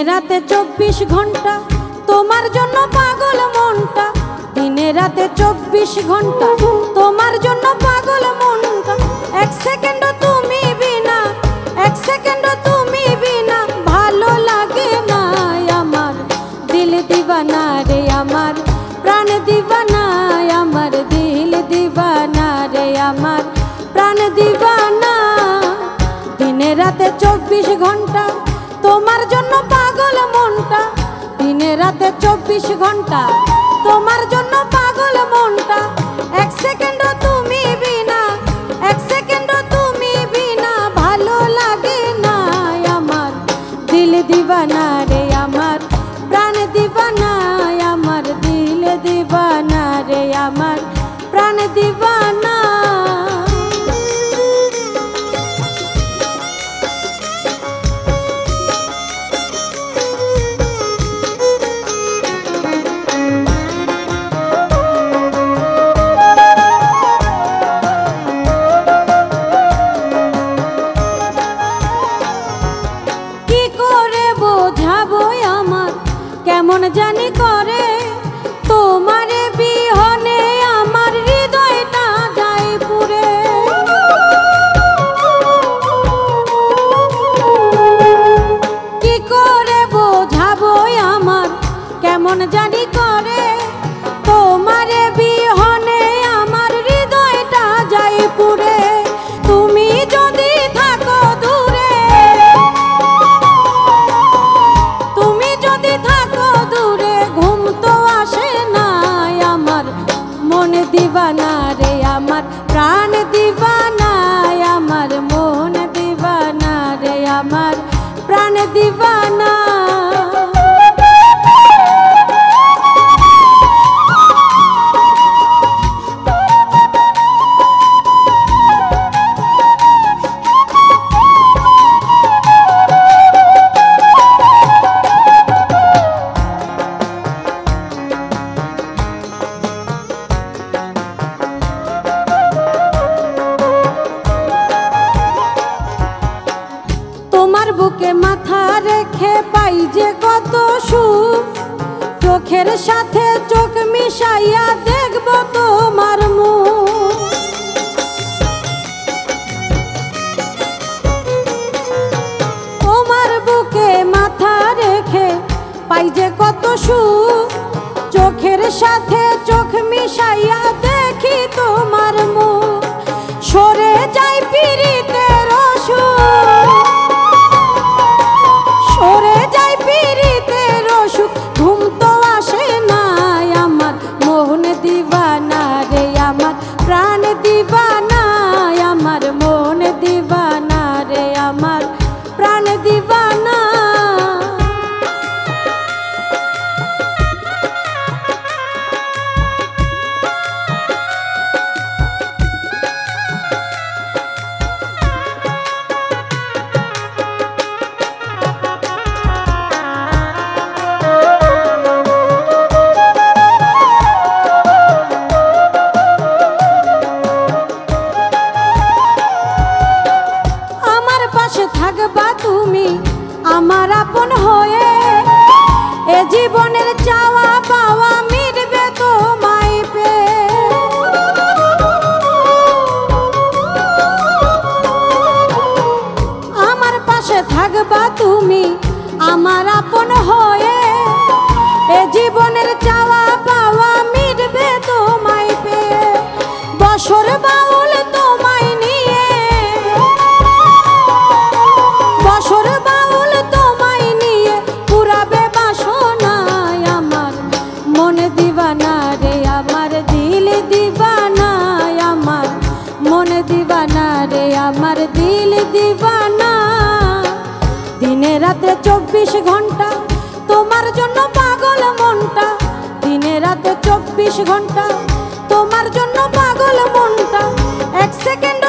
রাতে 24 ঘন্টা তোমার জন্য পাগল মনটা, দিনে রাতে 24 ঘন্টা তোমার জন্য পাগল মনটা। এক সেকেন্ড তুমি বিনা, এক সেকেন্ড তুমি বিনা ভালো লাগে না আমার। দিল দিবানা রে আমার, প্রাণ দিবানা আমার, দিল দিবানা রে আমার, প্রাণ দিবানা। দিনে রাতে 24 ঘন্টা তোমার জন্য পাগল মনটা, দিনে রাতে 24 ঘন্টা তোমার জন্য পাগল মনটা। এক সেকেন্ড তুমি বিনা, এক সেকেন্ড তুমি বিনা ভালো লাগে না আমার। দিল দিবানা রে আমার, প্রাণ দিবানা আমার, দিল দিবানা রে আমার, প্রাণ দিবানা। কেমন জানি করে তোমারে বিহনে আমার হৃদয়টা যায় পুরে। কি করে বোঝাবো আমার কেমন জানি করে তোমারে বিহনে আমার হৃদয়টা যায় পুরে। তুমি যদি থাকো দূরে, তুমি যদি থাকো দূরে ঘুম তো আসে না আমার। মন দিবানা রে আমার, প্রাণ দিবানা আমার, মন দিবানা রে আমার, প্রাণ দিবানা। তোমার বুকে মাথা রেখে পাই যে কত সুখ, চোখের সাথে চোখ মিশাইয়া দেখব তোমার মুখ। তোমার বুকে মাথা রেখে পাই যে কত সুখ, চোখের সাথে চোখ মিশাইয়া দেখি তোমার মুখ। সরে যাই পিরিতের অসুখ, সরে যাই পিরিতের অসুখ, ঘুম তো আসে না আমার। মোহন দিবানা রে আমার, প্রাণ দিবানা আমার, মন দিবানা রে আমার, প্রাণ দিবানা। থাকবা তুমি আমার আপন হয়ে, এ জীবনের চাওয়া পাওয়া মিটবে তোমায় পেয়ে। আমার পাশে থাকবা তুমি আমার আপন হয়ে, এ জীবনের চাওয়া পাওয়া মিটবে তোমায় পেয়ে। বছর বাউল তোমায় নিয়ে, বছর বাউল তোমায় নিয়ে পুরাবে বাসনা আমার। মন দিবানা রে আমার, দিল দিবানা আমার, মন দিবানা রে আমার, দিল দিবানা। দিনে রাতে 24 ঘন্টা তোমার জন্য পাগল মনটা, দিনে রাতে 24 ঘন্টা তোমার জন্য পাগল মনটা। এক সেকেন্ড